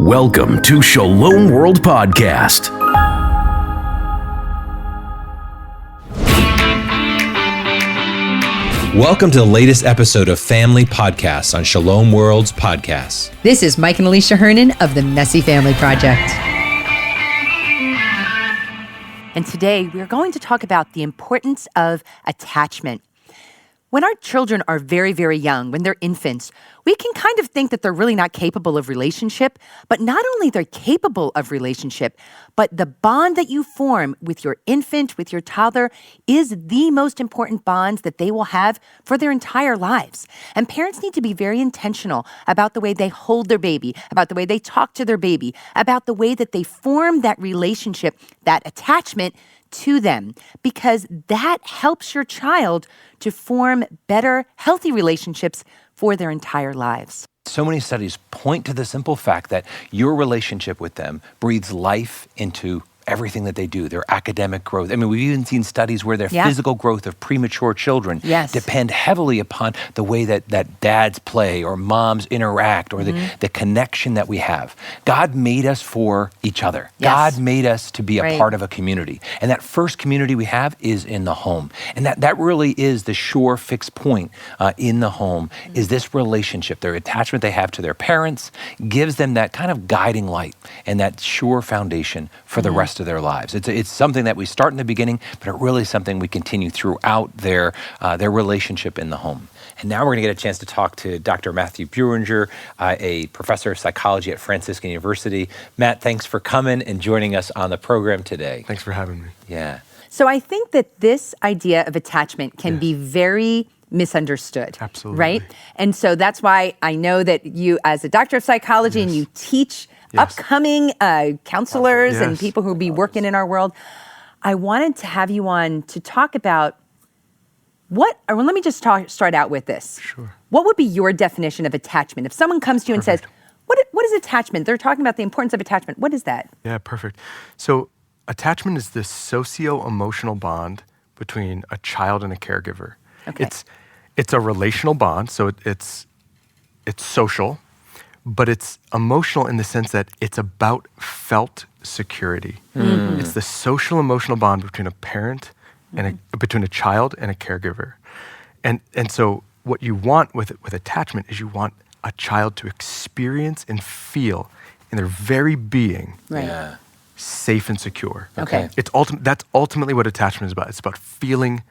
Welcome to Shalom World Podcast. Welcome to the latest episode of Family Podcasts on Shalom World's podcast. This is Mike and Alicia Hernon of the Messy Family Project. And today we're going to talk about the importance of attachment. When our children are very, very young, when they're infants, we can kind of think that they're really not capable of relationship, but not only they're capable of relationship, but the bond that you form with your infant, with your toddler, is the most important bonds that they will have for their entire lives. And parents need to be very intentional about the way they hold their baby, about the way they talk to their baby, about the way that they form that relationship, that attachment to them, because that helps your child to form better, healthy relationships for their entire lives. So many studies point to the simple fact that your relationship with them breathes life into everything that they do, their academic growth. I mean, we've even seen studies where their physical growth of premature children depend heavily upon the way that dads play or moms interact or the connection that we have. God made us for each other. God made us to be a part of a community. And that first community we have is in the home. And that really is the sure fixed point in the home, is this relationship. Their attachment they have to their parents gives them that kind of guiding light and that sure foundation for the rest of their lives. It's something that we start in the beginning, but it really is something we continue throughout their relationship in the home. And now we're going to get a chance to talk to Dr. Matthew Breuninger, a professor of psychology at Franciscan University. Matt, thanks for coming and joining us on the program today. Thanks for having me. Yeah. So I think that this idea of attachment can be very misunderstood. Absolutely. Right? And so that's why I know that you, as a doctor of psychology, and you teach upcoming counselors and people who will be working in our world, I wanted to have you on to talk about let me just start out with this. Sure. What would be your definition of attachment? If someone comes to you and says, what is attachment? They're talking about the importance of attachment. What is that? Yeah, perfect. So attachment is this socio-emotional bond between a child and a caregiver. Okay. It's a relational bond, so it's social, but it's emotional in the sense that it's about felt security. Mm-hmm. It's the social emotional bond between a parent and between a child and a caregiver. And so what you want with attachment is you want a child to experience and feel in their very being safe and secure. Okay. That's ultimately what attachment is about. It's about feeling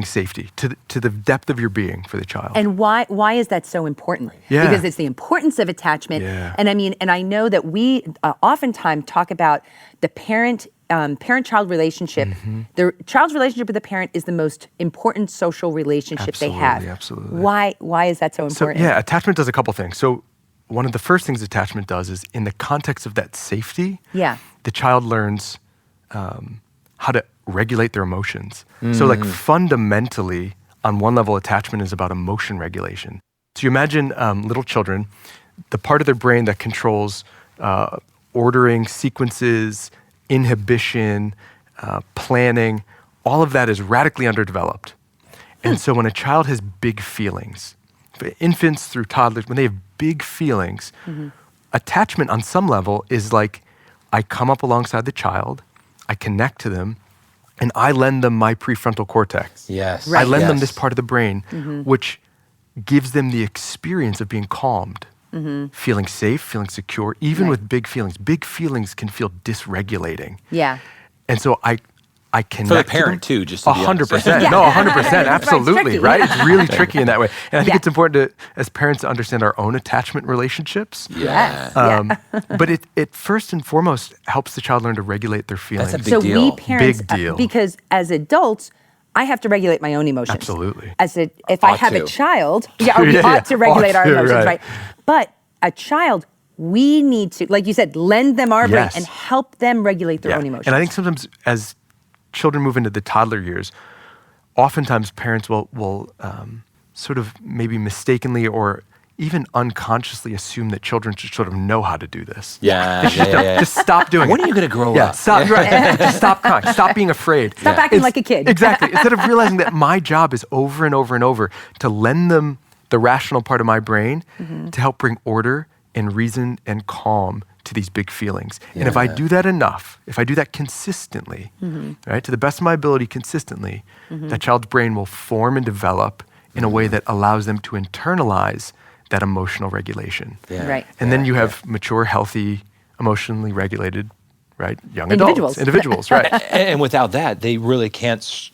safety to the depth of your being for the child. And why is that so important? Yeah. Because it's the importance of attachment. Yeah. And I know that we oftentimes talk about the parent-child relationship. Mm-hmm. The child's relationship with the parent is the most important social relationship they have. Absolutely. Why is that so important? So attachment does a couple things. So one of the first things attachment does is in the context of that safety, the child learns how to regulate their emotions. So like fundamentally, on one level, attachment is about emotion regulation. So you imagine little children, the part of their brain that controls ordering, sequences, inhibition, planning, all of that is radically underdeveloped. And so when a child has big feelings, infants through toddlers, when they have big feelings, attachment on some level is like, I come up alongside the child, I connect to them, and I lend them my prefrontal cortex. Yes. I lend them this part of the brain, which gives them the experience of being calmed, feeling safe, feeling secure, even with big feelings. Big feelings can feel dysregulating. Yeah. And so I connect For the parent to them, too, just to be honest. 100%. No, 100%. Absolutely. Right? It's really tricky in that way. And I think it's important to, as parents, to understand our own attachment relationships. Yes. But it first and foremost helps the child learn to regulate their feelings. That's a big deal. We parents, Big deal. Because as adults, I have to regulate my own emotions. Absolutely. If I have a child, we ought to regulate our emotions, right? But a child, we need to, like you said, lend them our brain and help them regulate their own emotions. And I think sometimes as children move into the toddler years, oftentimes parents will sort of maybe mistakenly or even unconsciously assume that children should sort of know how to do this. Just stop doing it. When are you going to grow up? Stop, just stop crying. Stop being afraid. Stop acting like a kid. Exactly. Instead of realizing that my job is over and over and over to lend them the rational part of my brain to help bring order and reason and calm to these big feelings. And if I do that enough, if I do that consistently, right, to the best of my ability consistently, that child's brain will form and develop in a way that allows them to internalize that emotional regulation. Right. And then you have mature, healthy, emotionally regulated, right, young adults. Individuals, right. And without that, they really can't,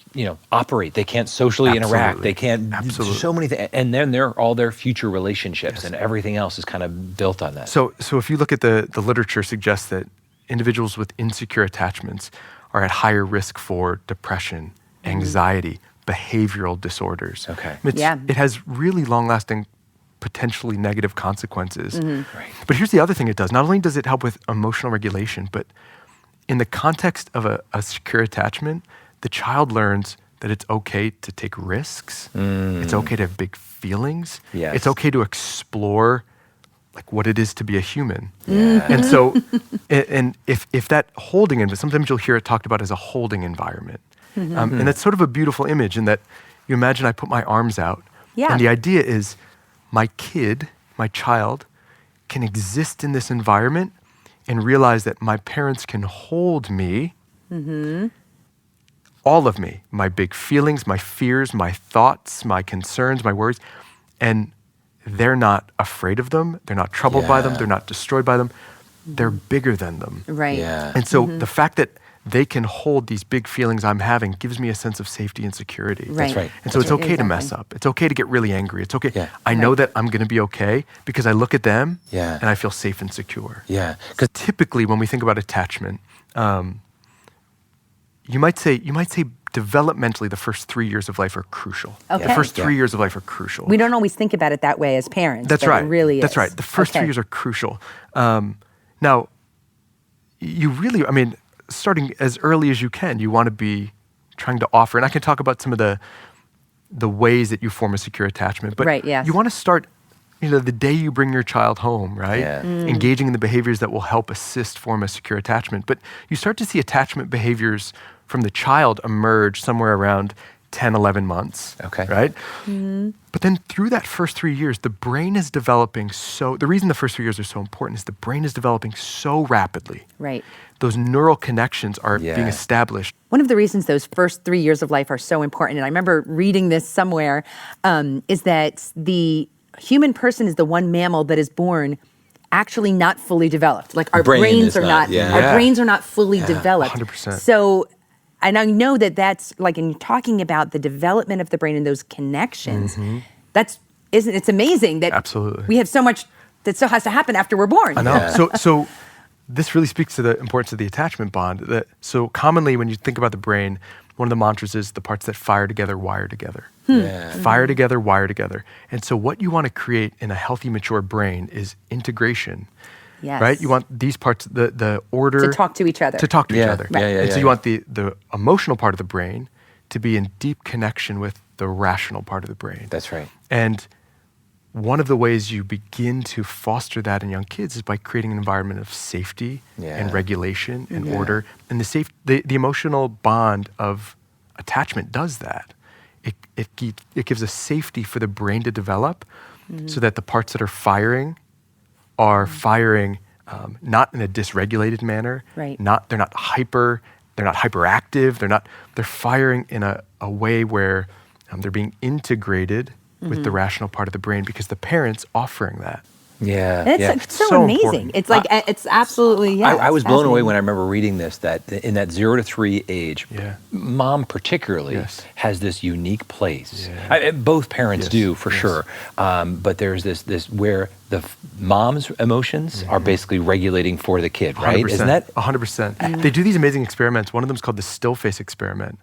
operate. They can't socially interact. They can't. Absolutely. So many things. And then all their future relationships and everything else is kind of built on that. So if you look at the literature suggests that individuals with insecure attachments are at higher risk for depression, anxiety, behavioral disorders. Okay. It has really long-lasting, potentially negative consequences. Right. But here's the other thing it does. Not only does it help with emotional regulation, but in the context of a secure attachment, the child learns that it's okay to take risks. It's okay to have big feelings. Yes. It's okay to explore like what it is to be a human. And so, and if that holding environment, sometimes you'll hear it talked about as a holding environment. And that's sort of a beautiful image in that you imagine I put my arms out. And the idea is my kid, my child, can exist in this environment and realize that my parents can hold me, all of me, my big feelings, my fears, my thoughts, my concerns, my worries, and they're not afraid of them. They're not troubled by them. They're not destroyed by them. They're bigger than them. Right. Yeah. And so the fact that they can hold these big feelings I'm having gives me a sense of safety and security. Right. That's right. And so it's okay to mess up. It's okay to get really angry. It's okay. Yeah. I know that I'm going to be okay because I look at them Yeah. and I feel safe and secure. Yeah. Because typically when we think about attachment, you might say developmentally the first 3 years of life are crucial. Okay. The first 3 years of life are crucial. We don't always think about it that way as parents. That's but right. It really is. That's right. The first 3 years are crucial. Now, you really, starting as early as you can, you want to be trying to offer, and I can talk about some of the ways that you form a secure attachment, but you want to start, the day you bring your child home, right? Yeah. Engaging in the behaviors that will help assist form a secure attachment. But you start to see attachment behaviors from the child emerge somewhere around 10, 11 months, Okay. right? But then through that first 3 years, the brain is developing the reason the first 3 years are so important is the brain is developing so rapidly. Right. Those neural connections are being established. One of the reasons those first 3 years of life are so important, and I remember reading this somewhere, is that the human person is the one mammal that is born actually not fully developed. Like our brains are not fully developed. 100%. So, and I know that's like in talking about the development of the brain and those connections, it's amazing that Absolutely. we have so much that still has to happen after we're born. I know. So this really speaks to the importance of the attachment bond. So commonly when you think about the brain, one of the mantras is the parts that fire together, wire together. Fire together, wire together. And so what you want to create in a healthy, mature brain is integration. Yes. Right? You want these parts, the order. To talk to each other. To talk to each other. Yeah. So you want the emotional part of the brain to be in deep connection with the rational part of the brain. That's right. And one of the ways you begin to foster that in young kids is by creating an environment of safety and regulation and order. And the emotional bond of attachment does that. It gives a safety for the brain to develop so that the parts that are firing not in a dysregulated manner. Right. They're not hyperactive. They're firing in a way where they're being integrated with the rational part of the brain because the parent's offering that. It's so amazing. Important. It's like, it's absolutely, I was blown away when I remember reading this, that in that 0 to 3 age, mom particularly has this unique place. Both parents do, for sure. But there's this where the mom's emotions are basically regulating for the kid, right? 100%, Isn't that? 100%. They do these amazing experiments. One of them is called the still face experiment.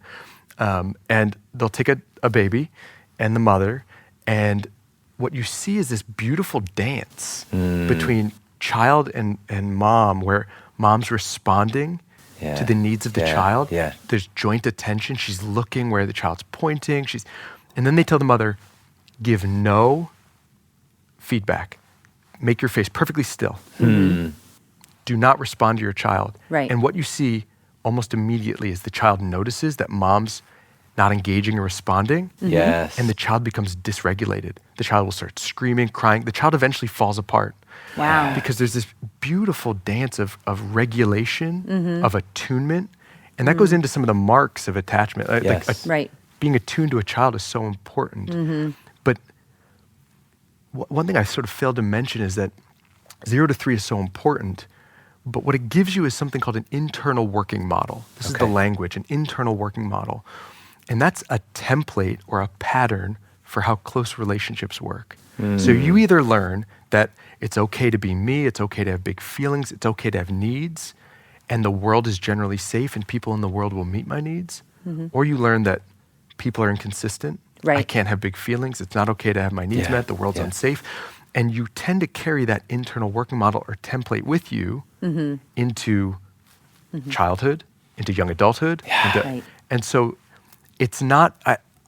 And they'll take a baby and the mother, and what you see is this beautiful dance between child and mom, where mom's responding to the needs of the child. There's joint attention. She's looking where the child's pointing. And then they tell the mother, give no feedback. Make your face perfectly still. Do not respond to your child. Right. And what you see almost immediately is the child notices that mom's not engaging or responding. Yes. And the child becomes dysregulated. The child will start screaming, crying. The child eventually falls apart. Wow. Because there's this beautiful dance of regulation, of attunement. And that goes into some of the marks of attachment. Yes. Right. Being attuned to a child is so important. But one thing I sort of failed to mention is that 0 to 3 is so important. But what it gives you is something called an internal working model. This is the language, an internal working model. And that's a template or a pattern for how close relationships work. So you either learn that it's okay to be me, it's okay to have big feelings, it's okay to have needs, and the world is generally safe and people in the world will meet my needs. Or you learn that people are inconsistent. Right. I can't have big feelings. It's not okay to have my needs met. The world's unsafe. And you tend to carry that internal working model or template with you into childhood, into young adulthood. Right. And so it's not,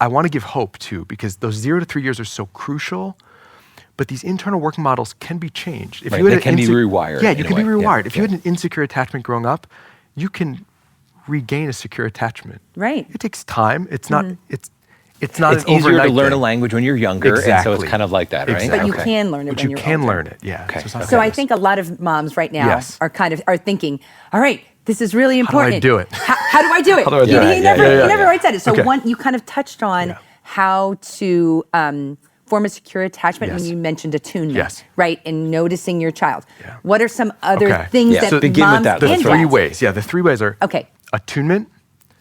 I want to give hope too, because those 0 to 3 years are so crucial, but these internal working models can be changed. If Right, you had they can be rewired Yeah, in you a can be way. rewired. Yeah, If you had an insecure attachment growing up, you can regain a secure attachment. Right. It takes time. It's not, it's not It's an easier overnight to learn a thing. language when you're younger, and so Exactly. it's kind of like that, right? Exactly. But you Okay. can learn it But when you you're can older. learn it, yeah. Okay. it's not So I fast. think a lot of moms right now Yes. are thinking, all right, this is really do I important. do it? How do I do it? How do I do it? He Yeah, never, yeah, yeah, he never yeah. writes at it. So Okay. you kind of touched on how to form a secure attachment when Yes. you mentioned attunement, Yes. right? And noticing your child. Yeah. What are some other Okay. things Yeah. that So begin with moms that. The can three do? ways. Yeah, the 3 ways are Okay. attunement.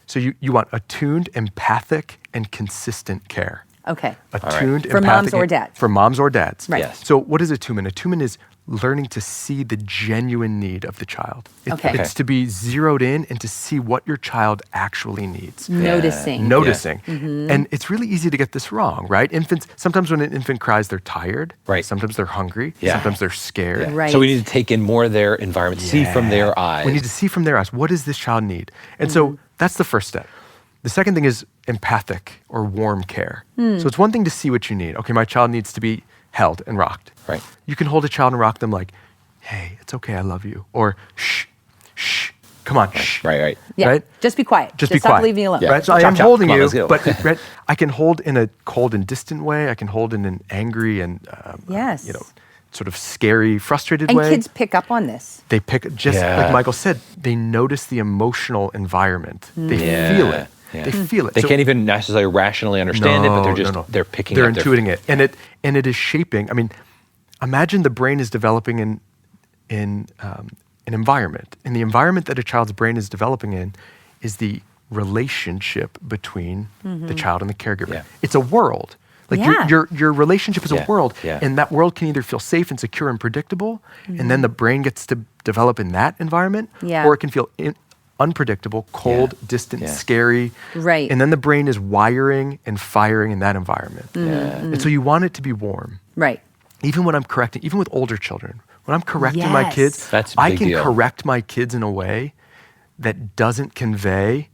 So you want attuned, empathic, and consistent care. Okay. Attuned, For empathic, moms or and- dads. For moms or dads. Right. Yes. So what is attunement? Attunement is learning to see the genuine need of the child. Okay. It's to be zeroed in and to see what your child actually needs. Noticing. Noticing. And it's really easy to get this wrong, right? Infants, sometimes when an infant cries, they're tired. Right. Sometimes they're hungry. Yeah. Sometimes they're scared. Right. So we need to take in more of their environment, see from their eyes. We need to see from their eyes, what does this child need? And so that's the first step. The second thing is empathic or warm care. So it's one thing to see what you need. Okay, my child needs to be held and rocked. Right. You can hold a child and rock them like, hey, it's okay, I love you. Or shh, shh, come on, shh. Right. Yeah. Right? Just be quiet. Just be stop quiet. leaving me alone. Yeah. Right? So I Chop, am chop. holding Come on, you, let's go. but right, I can hold in a cold and distant way. I can hold in an angry and Yes. sort of scary, frustrated And way. kids pick up on this. They pick, just Yeah. like Michael said, they notice the emotional environment. They Yeah. feel it. Yeah. They feel it. They So- can't even necessarily rationally understand it, but they're just they're picking They're up. intuiting it, and it is shaping. I mean, imagine the brain is developing in an environment, and the environment that a child's brain is developing in is the relationship between the child and the caregiver. Yeah. It's a world. Like Yeah. your relationship is Yeah. a world, Yeah. and that world can either feel safe and secure and predictable, and then the brain gets to develop in that environment, Yeah. or it can feel unpredictable, cold, Yeah. distant, Yeah. scary. Right. And then the brain is wiring and firing in that environment. And so you want it to be warm. Right. Even when I'm correcting, even with older children, when I'm correcting my Yes. kids, That's a I big can deal. correct my kids in a way that doesn't convey,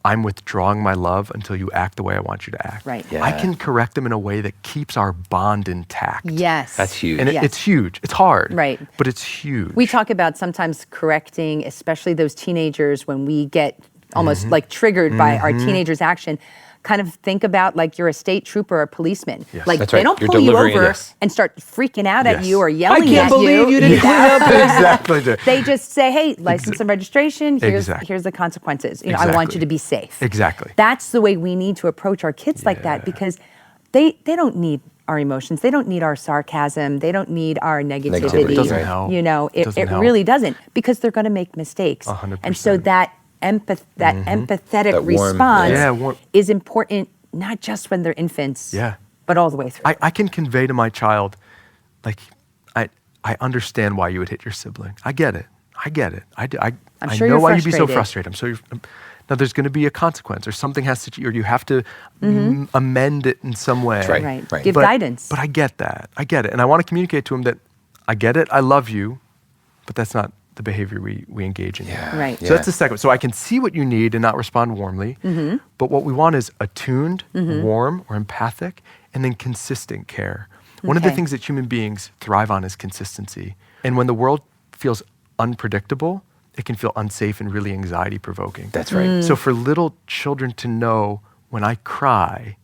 I'm withdrawing my love until you act the way I want you to act. Right. Yeah. I can correct them in a way that keeps our bond intact. Yes. That's huge. And Yes. it's huge. It's hard. Right. But it's huge. We talk about sometimes correcting, especially those teenagers when we get almost like triggered by our teenagers' action. Kind of think about like you're a state trooper or a policeman. Yes. Like That's they right. don't You're pull you delivering- over yes. and start freaking out at Yes. you or yelling can't at believe you didn't clean up. Exactly. They just say, "Hey, license and registration. Exactly. Here's the consequences. You know, I want Exactly. you to be safe." Exactly. That's the way we need to approach our kids like that because they don't need our emotions. They don't need our sarcasm. They don't need our negativity. It doesn't help. You know, it Doesn't help. really doesn't because they're going to make mistakes. 100%. And so that empathetic That warm- response Yeah, is important not just when they're infants, Yeah. but all the way through. I can convey to my child, like, I understand why you would hit your sibling. I get it. I I'm sure know you're why you'd be so frustrated. frustrated. Now there's going to be a consequence, or something has to, or you have to amend it in some way. Right. Right. Give guidance. But I get that. I get it, and I want to communicate to him that I get it. I love you, but that's not the behavior we engage in. Yeah. Right. So that's the second. So I can see what you need and not respond warmly. But what we want is attuned, warm, or empathic, and then consistent care. One of the Okay. things that human beings thrive on is consistency. And when the world feels unpredictable, it can feel unsafe and really anxiety provoking. That's right. So for little children to know when I cry,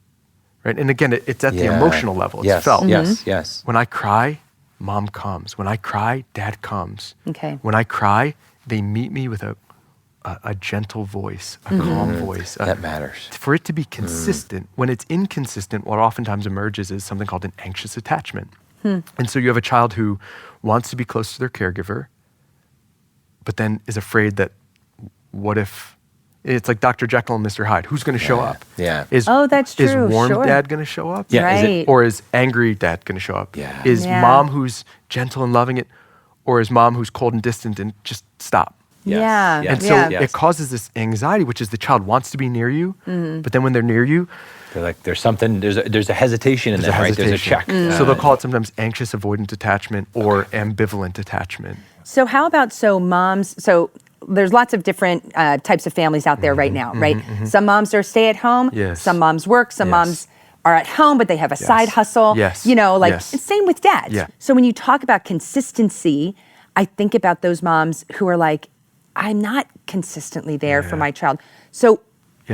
right? And again, it's at the emotional level. It's felt. Yes. When I cry, mom comes. When I cry, dad comes. Okay. When I cry, they meet me with a gentle voice, a calm voice. That matters. For it to be consistent, when it's inconsistent, what oftentimes emerges is something called an anxious attachment. And so you have a child who wants to be close to their caregiver, but then is afraid that what if, it's like Dr. Jekyll and Mr. Hyde. Who's going to show up? Yeah. That's true. Is warm Sure. dad going to show up? Yeah. Right. Or is angry dad going to show up? Yeah. Is mom who's gentle and loving it, or is mom who's cold and distant and just stop? Yes. Yeah. Yes. And so Yeah. it causes this anxiety, which is the child wants to be near you, but then when they're near you, They're like, there's something, there's a hesitation in there's there, a right? There's a check. hesitation. So they'll call it sometimes anxious avoidant attachment or ambivalent attachment. So how about moms? So there's lots of different types of families out there right now, right? Some moms are stay at home. Yes. Some moms work. Some Yes. moms are at home, but they have a side hustle. Yes. And same with dads. Yeah. So when you talk about consistency, I think about those moms who are like, I'm not consistently there for my child. So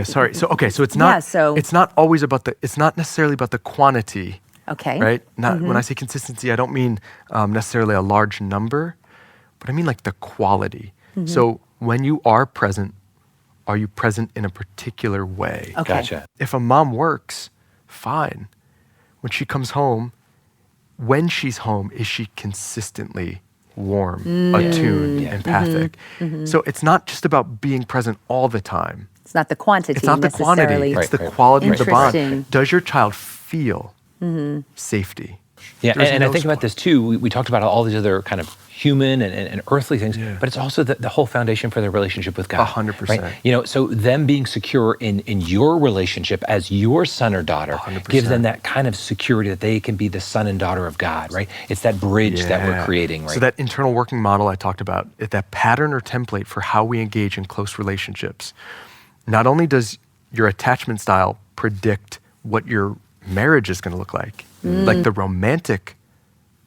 So it's not it's not always about it's not necessarily about the quantity. Okay. Right? Not when I say consistency, I don't mean necessarily a large number, but I mean like the quality. So when you are present, are you present in a particular way? Okay. Gotcha. If a mom works, fine. When she comes home, when she's home, is she consistently warm, attuned, empathic? So it's not just about being present all the time. it's not the quantity It's not the necessarily. quantity, it's the Right. quality of the Interesting. bond. Does your child feel safety? Yeah, There's and I no think about this too. We talked about all these other kind of human and earthly things, Yeah. but it's also the whole foundation for their relationship with God. 100%. Right? So them being secure in your relationship as your son or daughter 100%. gives them that kind of security that they can be the son and daughter of God, right? It's that bridge that we're creating, right? So that internal working model I talked about, that pattern or template for how we engage in close relationships, not only does your attachment style predict what your marriage is going to look like the romantic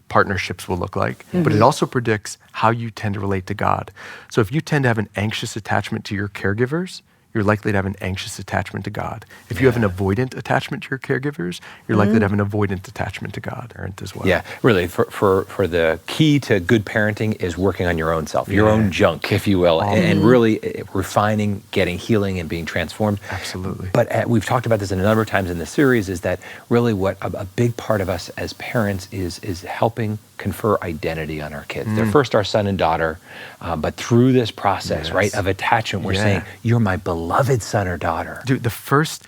partnerships will look like, but it also predicts how you tend to relate to God. So if you tend to have an anxious attachment to your caregivers, you're likely to have an anxious attachment to God. If you have an avoidant attachment to your caregivers, you're likely to have an avoidant attachment to God as well. Yeah, really, for the key to good parenting is working on your own self, your own junk, if you will, and really refining, getting healing, and being transformed. Absolutely. But we've talked about this a number of times in the series, is that really what a big part of us as parents is helping confer identity on our kids. They're first our son and daughter, but through this process, right, of attachment, we're saying, you're my beloved son or daughter. Dude, the first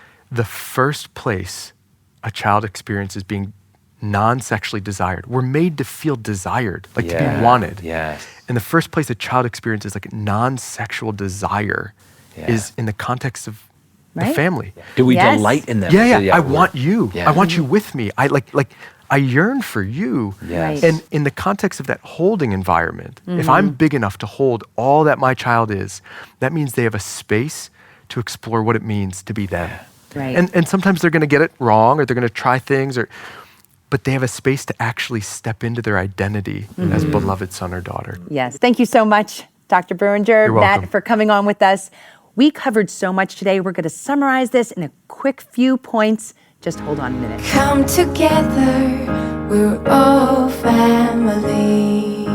place a child experiences being non-sexually desired. We're made to feel desired, to be wanted. Yes. And the first place a child experiences like non-sexual desire is in the context of the family. Do we Yes. delight in them? Yeah. I want you. Yeah. I want you with me. I yearn for you. Yes. Right. And in the context of that holding environment, if I'm big enough to hold all that my child is, that means they have a space to explore what it means to be them. Right. And sometimes they're going to get it wrong, or they're going to try things, but they have a space to actually step into their identity as beloved son or daughter. Yes. Thank you so much, Dr. Breuninger, You're welcome. Matt, for coming on with us. We covered so much today. We're going to summarize this in a quick few points. Just hold on a minute. Come together, we're all family.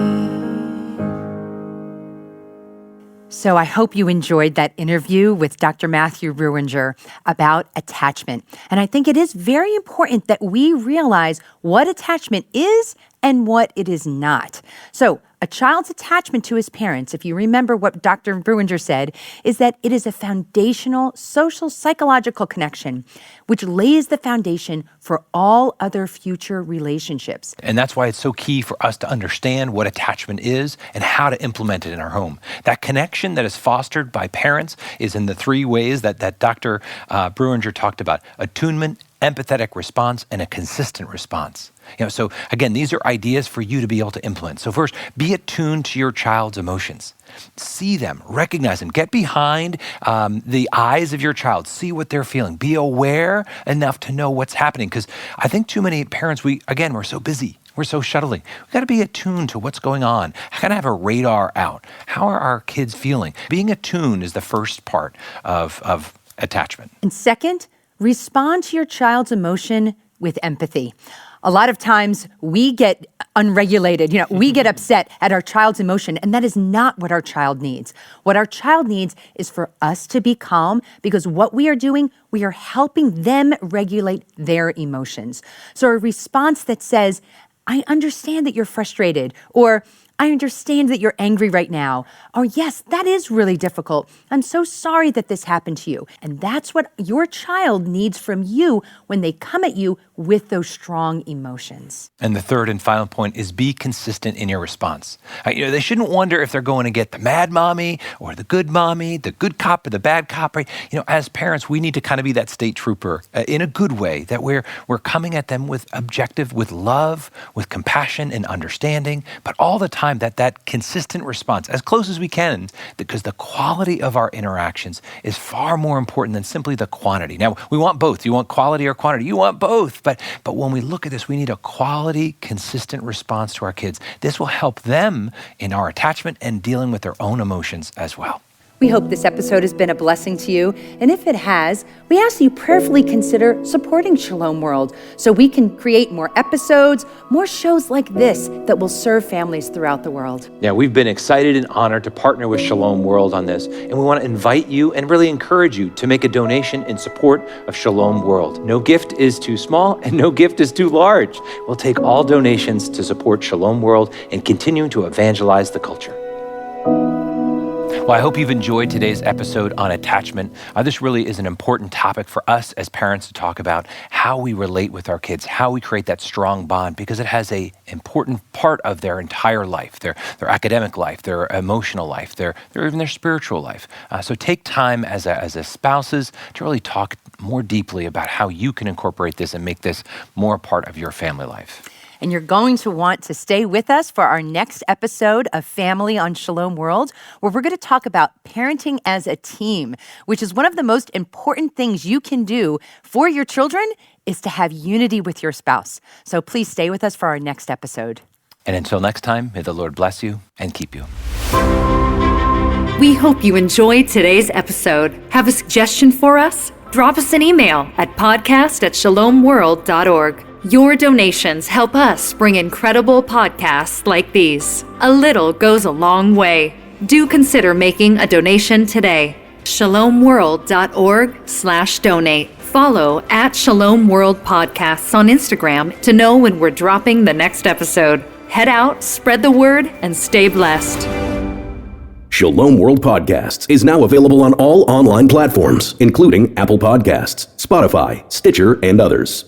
So I hope you enjoyed that interview with Dr. Matthew Breuninger about attachment. And I think it is very important that we realize what attachment is and what it is not. So a child's attachment to his parents, if you remember what Dr. Breuninger said, is that it is a foundational social psychological connection which lays the foundation for all other future relationships. And that's why it's so key for us to understand what attachment is and how to implement it in our home. That connection that is fostered by parents is in the three ways that Dr. Breuninger talked about: attunement, empathetic response, and a consistent response. So again, these are ideas for you to be able to implement. So first, be attuned to your child's emotions. See them, recognize them, get behind the eyes of your child, see what they're feeling, be aware enough to know what's happening. Because I think too many parents, we're so busy. We're so shuttling. We've got to be attuned to what's going on. I got to have a radar out. How are our kids feeling? Being attuned is the first part of attachment. And second, respond to your child's emotion with empathy. A lot of times we get unregulated, we get upset at our child's emotion, and that is not what our child needs. What our child needs is for us to be calm, because what we are doing, we are helping them regulate their emotions. So a response that says, I understand that you're frustrated, or I understand that you're angry right now. Or yes, that is really difficult. I'm so sorry that this happened to you. And that's what your child needs from you when they come at you with those strong emotions. And the third and final point is be consistent in your response. They shouldn't wonder if they're going to get the mad mommy or the good mommy, the good cop or the bad cop. Right? As parents, we need to kind of be that state trooper in a good way, that we're coming at them with objective, with love, with compassion and understanding, but all the time that consistent response, as close as we can, because the quality of our interactions is far more important than simply the quantity. Now, we want both. You want quality or quantity? You want both. But when we look at this, we need a quality, consistent response to our kids. This will help them in our attachment and dealing with their own emotions as well. We hope this episode has been a blessing to you. And if it has, we ask you prayerfully consider supporting Shalom World so we can create more episodes, more shows like this that will serve families throughout the world. Yeah, we've been excited and honored to partner with Shalom World on this. And we want to invite you and really encourage you to make a donation in support of Shalom World. No gift is too small and no gift is too large. We'll take all donations to support Shalom World and continue to evangelize the culture. Well, I hope you've enjoyed today's episode on attachment. This really is an important topic for us as parents to talk about, how we relate with our kids, how we create that strong bond, because it has an important part of their entire life, their academic life, their emotional life, even their spiritual life. So take time as a spouses to really talk more deeply about how you can incorporate this and make this more a part of your family life. And you're going to want to stay with us for our next episode of Family on Shalom World, where we're going to talk about parenting as a team, which is one of the most important things you can do for your children is to have unity with your spouse. So please stay with us for our next episode. And until next time, may the Lord bless you and keep you. We hope you enjoyed today's episode. Have a suggestion for us? Drop us an email at podcast@shalomworld.org. Your donations help us bring incredible podcasts like these. A little goes a long way. Do consider making a donation today. shalomworld.org/donate. Follow @Shalom World Podcasts on Instagram to know when we're dropping the next episode. Head out, spread the word, and stay blessed. Shalom World Podcasts is now available on all online platforms, including Apple Podcasts, Spotify, Stitcher, and others.